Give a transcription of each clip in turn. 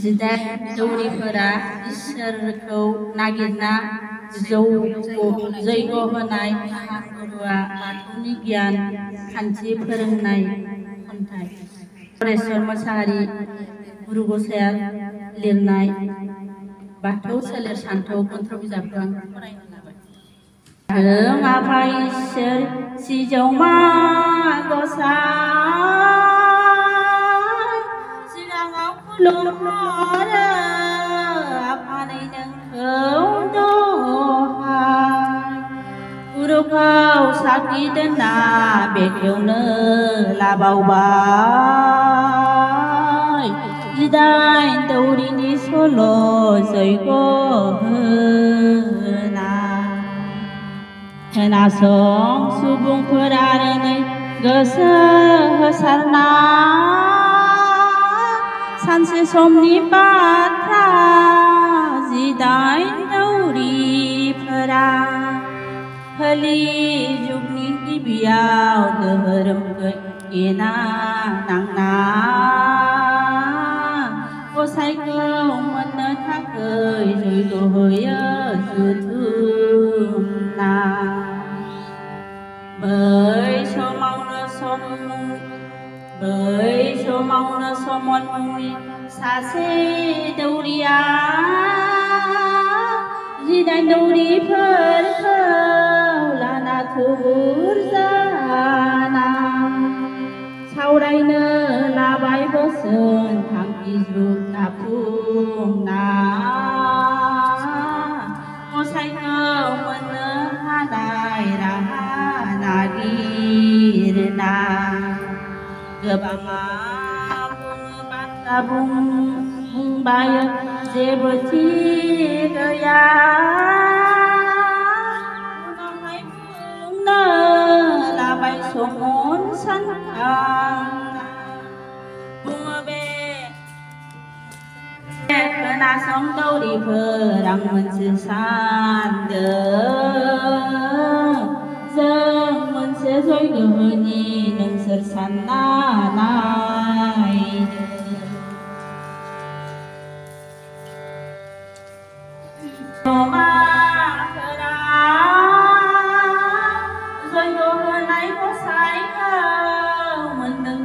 जिदाइन दौरिफोरा इसोरखौ नागिरना जैग होनाय गुरुआ बाथौनि गियान खान्थि फोरोंनाय खन्थाइ परेश्वर मोसाहारि गुरु गसाइया लिरनाय बाथौ सोलेर सान्थौ कन्ट्र बिजाबखौ आं फरायनो लाबाय। जों आफा इसोर सिजौमा गसाइ सिगाङाव खुलुमहरो आफानै नोंखौ दहाय गुरुखौ साखि दोनना बेखेवनो लाबावबाय जिदाइन दौरिनि सल' जैग होना खोनासं सुबुंफोरा नै गोसो होसारना सानसे समनि बाथ्रा जिदाइन दौरिफोरा कलि जुगनि गिबियाव धोरोमखौ एना नांना गसाइखौ मोननो थाखाय जैग होयो जुथुमना बै समावनो समन मुंनि सासे दौरिया जिदाइन दौरिफोरखौ लाना थुबुर जाना सावरायनो लाबाय बोसोन थांखि जुनाफुंना गसाइखौ मोननो हानाय राहा नागिरना गोबाङा बुङो बाथ्रा बुंबाय जेबो थि गैया उनावहाय बुंनो लाबाय समन सानखांना बुङो बे खोनासं दौरिफोर आं मोनसे सानदों जों मोनसे जैग होनि नोंसोर सानना नायदो जमाफोरा जैग होनाय गसाइखौ मोनदों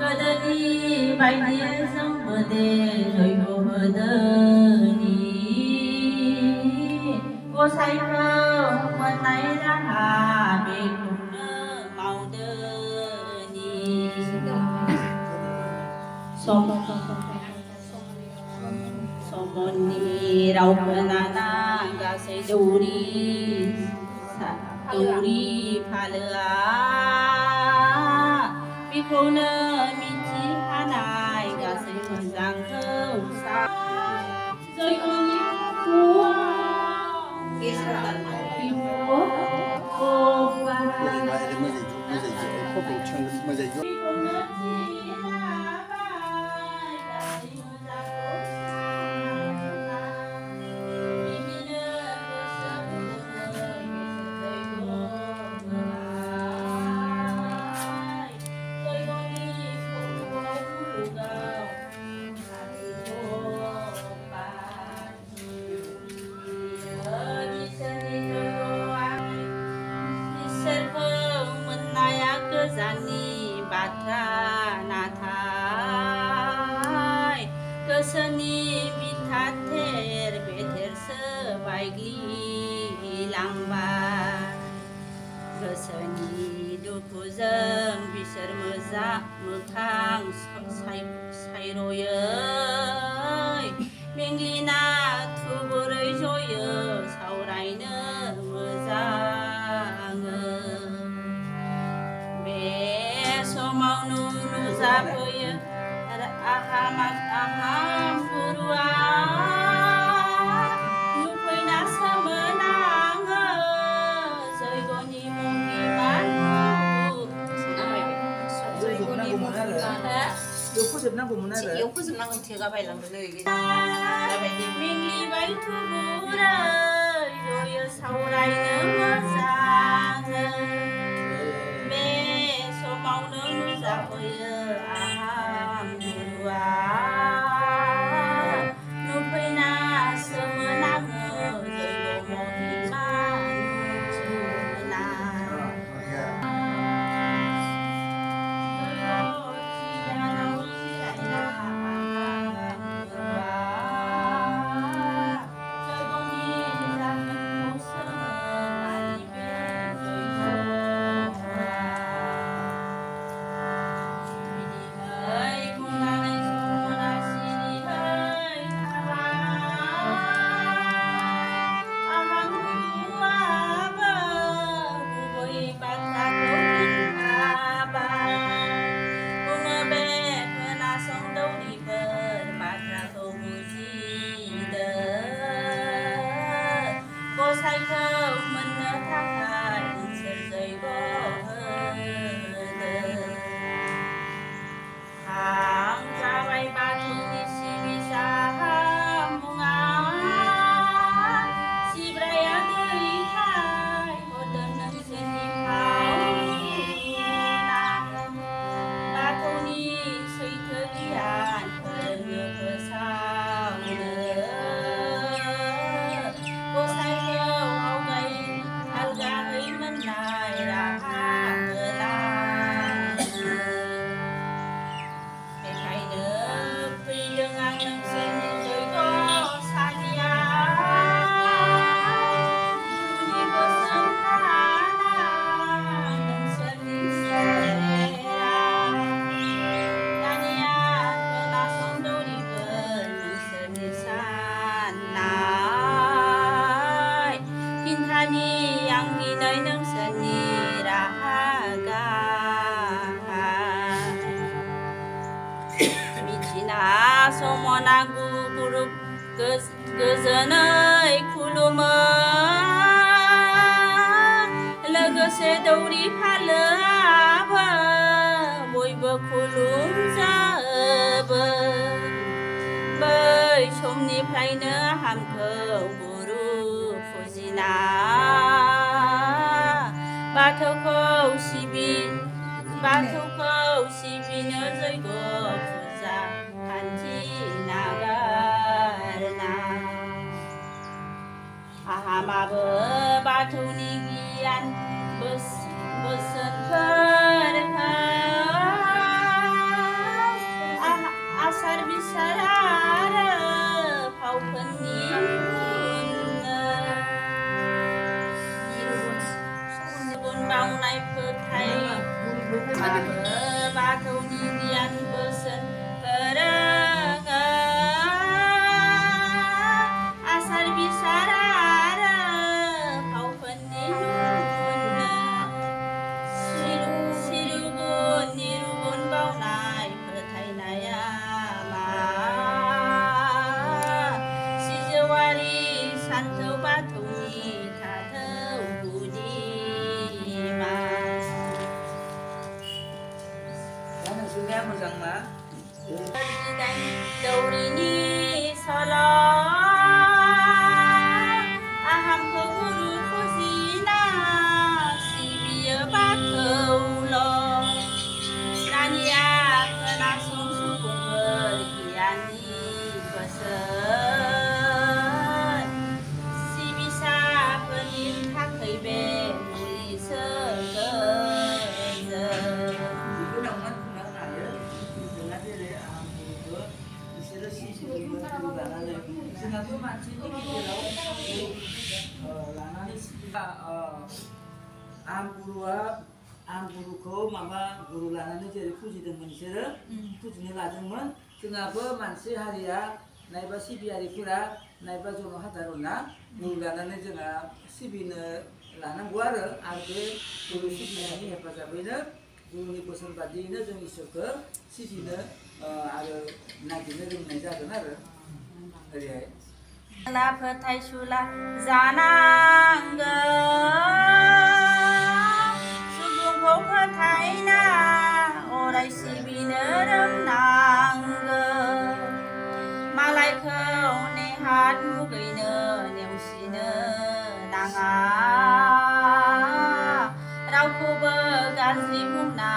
गोदोनि बायदि जोंबो दे जैग होदोनि गसाइखौ मोननाय राहा बेखौनो मावदोनि समननि राव खोनाना गासै दौरि फालोआ बेखौनो मिथिहानाय गासै मोजांखौ जैगनि बाथ्रा नाथाय गोसोनि बिथा थेर बेथेरसो बायग्लिलांबाय गोसोनि दुखुजों बिसोर मोखां सायर'यै मेंग्लिना थुबुरै जयो सावरायनो मोजाङै समावनो नुजाफैयो आहाम गुरुआ नुफैना सोमोनाङो जैगनि फोजोबनांगौमोन आरो बेयाव फोजोबनांगौ थेगा बायलांदोंलै मेंग्लिबाय थुबुरै जयो सावरायनो मोजाङै बे समना गुरु गोजोनै खुलुमो लोगोसे दौरि फालोआबो बयबो खुलुमजोबो बै समनिफ्रायनो हामखौ गुरु फुजिना बाथौखौ सिबिनो जयग फुजा खान्थि नागारना आहामाबो बाथौनि गियान बोसोनफोरखौ आसार बिसार आरो फावफोरनि गुन बावनाय फोथायबाबो बाथौनि गियान बोसोन फोरोङो आसार बिसार आरो फावफोरनि निरुगुन बावनाय फोथायनाया मा सिजौआरि सानथौ बाथौनि थाथौ गुदिमा मोजां ना दौरिनि सल' आहामखौ गुरु फुजिना सिबियो बाथौल' दानिया खोनासं सुबुंफोर गियाननि बोसोन सिबिसाफोरनि थाखाय बे मुलिसो जोंहाबो मानसिनि गेजेराव लानानै आं गुरुखौ माबा गुरु लानानै जेरै फुजिदोंमोन बिसोरो फुजिनो लादोंमोन जोंहाबो मानसि हारिया नायबा सिबियारिफोरा नायबा जन हाजारना गुरु लानानै जोंहा सिबिनो लानांगौ आरो बे गुरु सिबिनायनि हेफाजाबैनो गुरुनि बोसोन बादियैनो जों इसोरखौ सिबिनो आरो नागिरनो रोंनाय जागोन आरो ओरैहाय फोथायसुला जानांगौ सुबुंखौ फोथायना अराय सिबिनो रोंनांगौ मालायखौ नेहाथ मुगैनो नेवसिनो नाङा रावखौबो गाज्रि बुंना